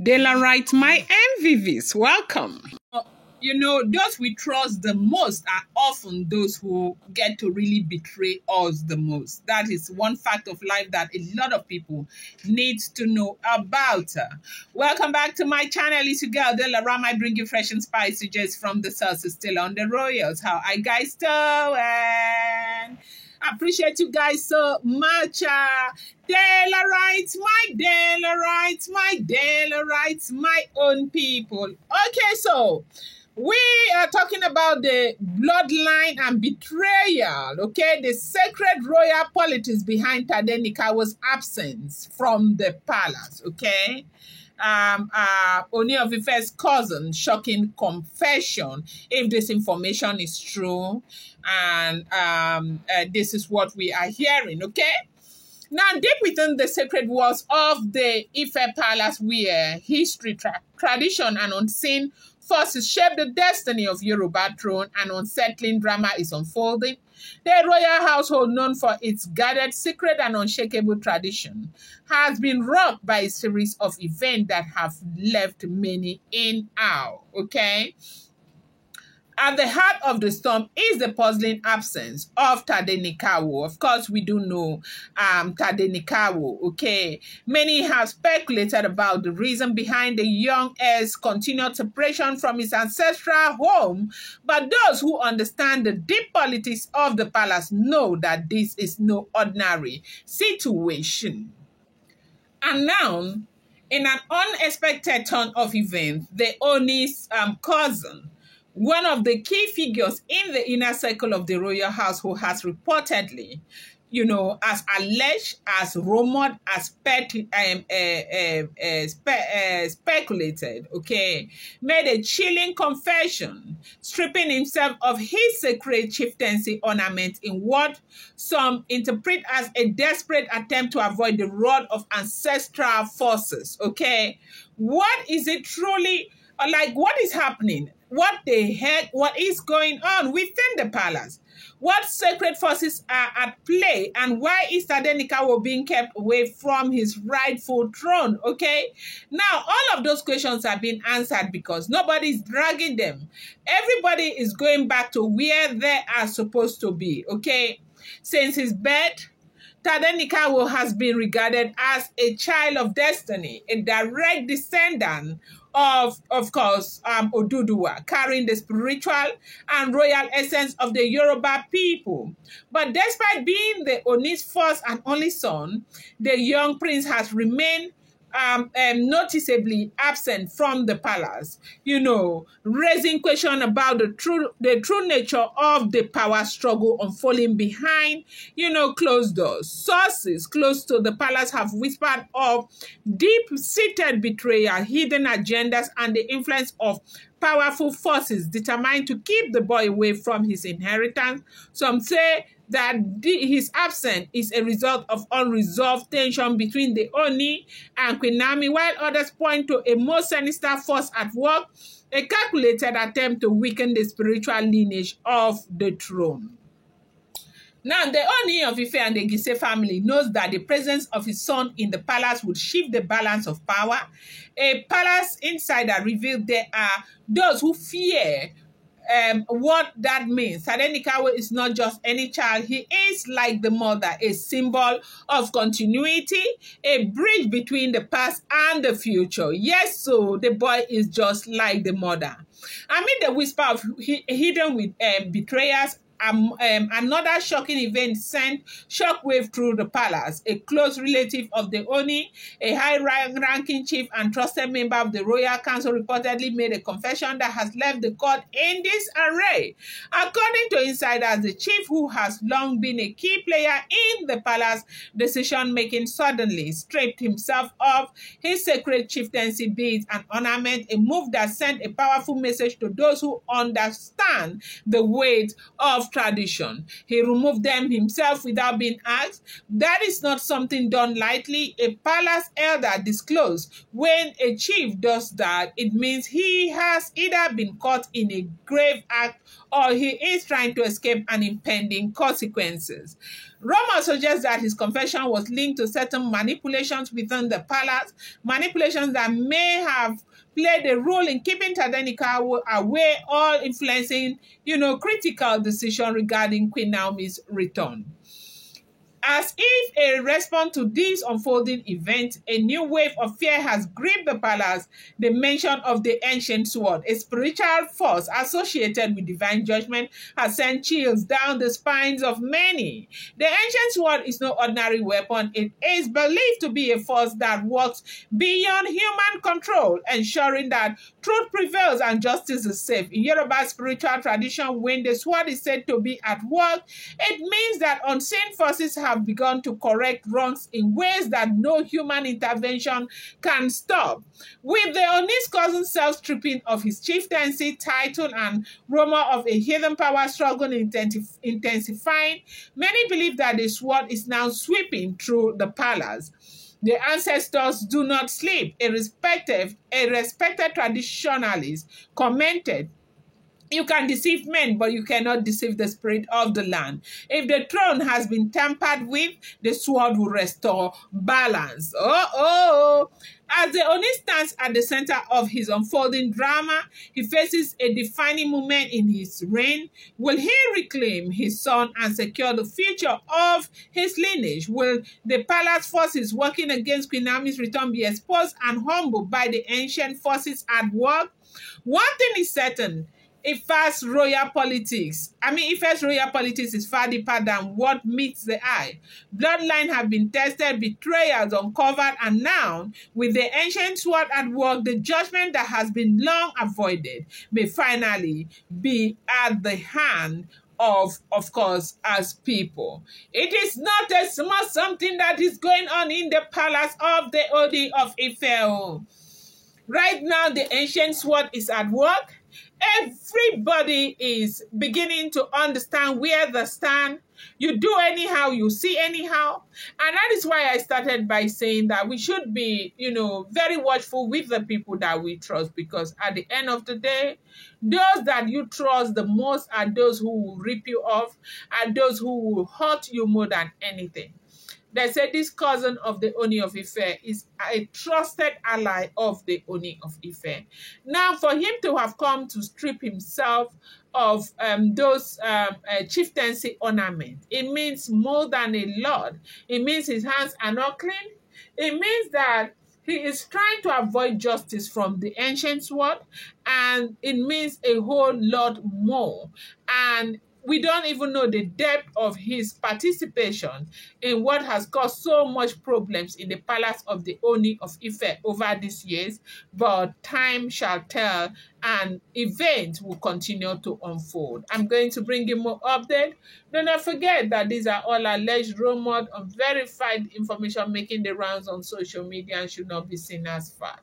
Daylight, my MVVs, welcome. You know, those we trust the most are often those who get to really betray us the most. That is one fact of life that a lot of people need to know about. Welcome back to my channel. It's your girl, Delara. I bring you fresh and spicy just from the sources still on the royals. How I guys doing? I appreciate you guys so much. Daylarites, my own people. Okay, so we are talking about the bloodline and betrayal, okay? The sacred royal politics behind Tadenikawo's absence from the palace, okay? Ooni Of Ifes' cousin, shocking confession, if this information is true, and this is what we are hearing, okay? Now, deep within the sacred walls of the Ife Palace, where history, tradition, and unseen forces shape the destiny of Yoruba throne, and unsettling drama is unfolding. The royal household, known for its guarded, secret, and unshakable tradition, has been rocked by a series of events that have left many in awe, okay? At the heart of the storm is the puzzling absence of Tadenikawo. Of course, we do know Tadenikawo, okay? Many have speculated about the reason behind the young heir's continued separation from his ancestral home, but those who understand the deep politics of the palace know that this is no ordinary situation. And now, in an unexpected turn of events, the Ooni's cousin, one of the key figures in the inner circle of the royal household, has reportedly, you know, as alleged, as rumored, as speculated, okay, made a chilling confession, stripping himself of his sacred chieftancy ornament in what some interpret as a desperate attempt to avoid the wrath of ancestral forces, okay? What is it truly, like, what is happening? What the heck, what is going on within the palace? What sacred forces are at play, and why is Tadenikawo being kept away from his rightful throne, okay? Now, all of those questions are being answered because nobody is dragging them. Everybody is going back to where they are supposed to be, okay? Since his birth, Tadenikawo has been regarded as a child of destiny, a direct descendant of course, Oduduwa, carrying the spiritual and royal essence of the Yoruba people. But despite being the Ooni's first and only son, the young prince has remained noticeably absent from the palace, you know, raising question about the true nature of the power struggle unfolding behind, you know, closed doors. Sources close to the palace have whispered of deep-seated betrayal, hidden agendas, and the influence of powerful forces determined to keep the boy away from his inheritance. Some say that his absence is a result of unresolved tension between the Ooni and Queen Naomi, while others point to a more sinister force at work, a calculated attempt to weaken the spiritual lineage of the throne. Now, the Ooni of Ife and the Gise family knows that the presence of his son in the palace would shift the balance of power. A palace insider revealed there are those who fear what that means. Tadenikawo is not just any child. He is like the mother, a symbol of continuity, a bridge between the past and the future. Yes, so the boy is just like the mother. Amid the whisper of hidden with betrayers, another shocking event sent shockwave through the palace. A close relative of the Ooni, a high-ranking chief and trusted member of the royal council, reportedly made a confession that has left the court in disarray. According to insiders, the chief, who has long been a key player in the palace decision-making, suddenly stripped himself of his sacred chieftaincy beads and ornament, a move that sent a powerful message to those who understand the weight of of tradition. He removed them himself without being asked. That is not something done lightly. A palace elder disclosed when a chief does that, it means he has either been caught in a grave act or he is trying to escape an impending consequences. Roma suggests that his confession was linked to certain manipulations within the palace, manipulations that may have played a role in keeping Tadenikawo away or influencing, critical decision regarding Queen Naomi's return. As if a response to this unfolding event, a new wave of fear has gripped the palace. The mention of the ancient sword, a spiritual force associated with divine judgment, has sent chills down the spines of many. The ancient sword is no ordinary weapon. It is believed to be a force that works beyond human control, ensuring that truth prevails and justice is safe. In Yoruba spiritual tradition, when the sword is said to be at work, it means that unseen forces have begun to correct wrongs in ways that no human intervention can stop. With the Oni's cousin self-stripping of his chieftaincy title and rumor of a hidden power struggle intensifying, many believe that the sword is now sweeping through the palace. The ancestors do not sleep. A respected traditionalist commented, "You can deceive men, but you cannot deceive the spirit of the land. If the throne has been tampered with, the sword will restore balance." As the Oni stands at the center of his unfolding drama, he faces a defining moment in his reign. Will he reclaim his son and secure the future of his lineage? Will the palace forces working against Queen Naomi's return be exposed and humbled by the ancient forces at work? One thing is certain. Ife's royal politics is far deeper than what meets the eye. Bloodlines have been tested, betrayals uncovered, and now, with the ancient sword at work, the judgment that has been long avoided may finally be at the hand of course, as people. It is not a small something that is going on in the palace of the Ooni of Ife. Right now, the ancient sword is at work. Everybody is beginning to understand where they stand. You do anyhow, you see anyhow. And that is why I started by saying that we should be, very watchful with the people that we trust, because at the end of the day, those that you trust the most are those who will rip you off, and those who will hurt you more than anything. They say this cousin of the Ooni of Ife is a trusted ally of the Ooni of Ife. Now, for him to have come to strip himself of those chieftaincy ornament, it means more than a lot. It means his hands are not clean. It means that he is trying to avoid justice from the ancient sword, and it means a whole lot more. And we don't even know the depth of his participation in what has caused so much problems in the palace of the Ooni of Ife over these years, but time shall tell and events will continue to unfold. I'm going to bring you more updates. Do not forget that these are all alleged, rumored, unverified information making the rounds on social media and should not be seen as fact.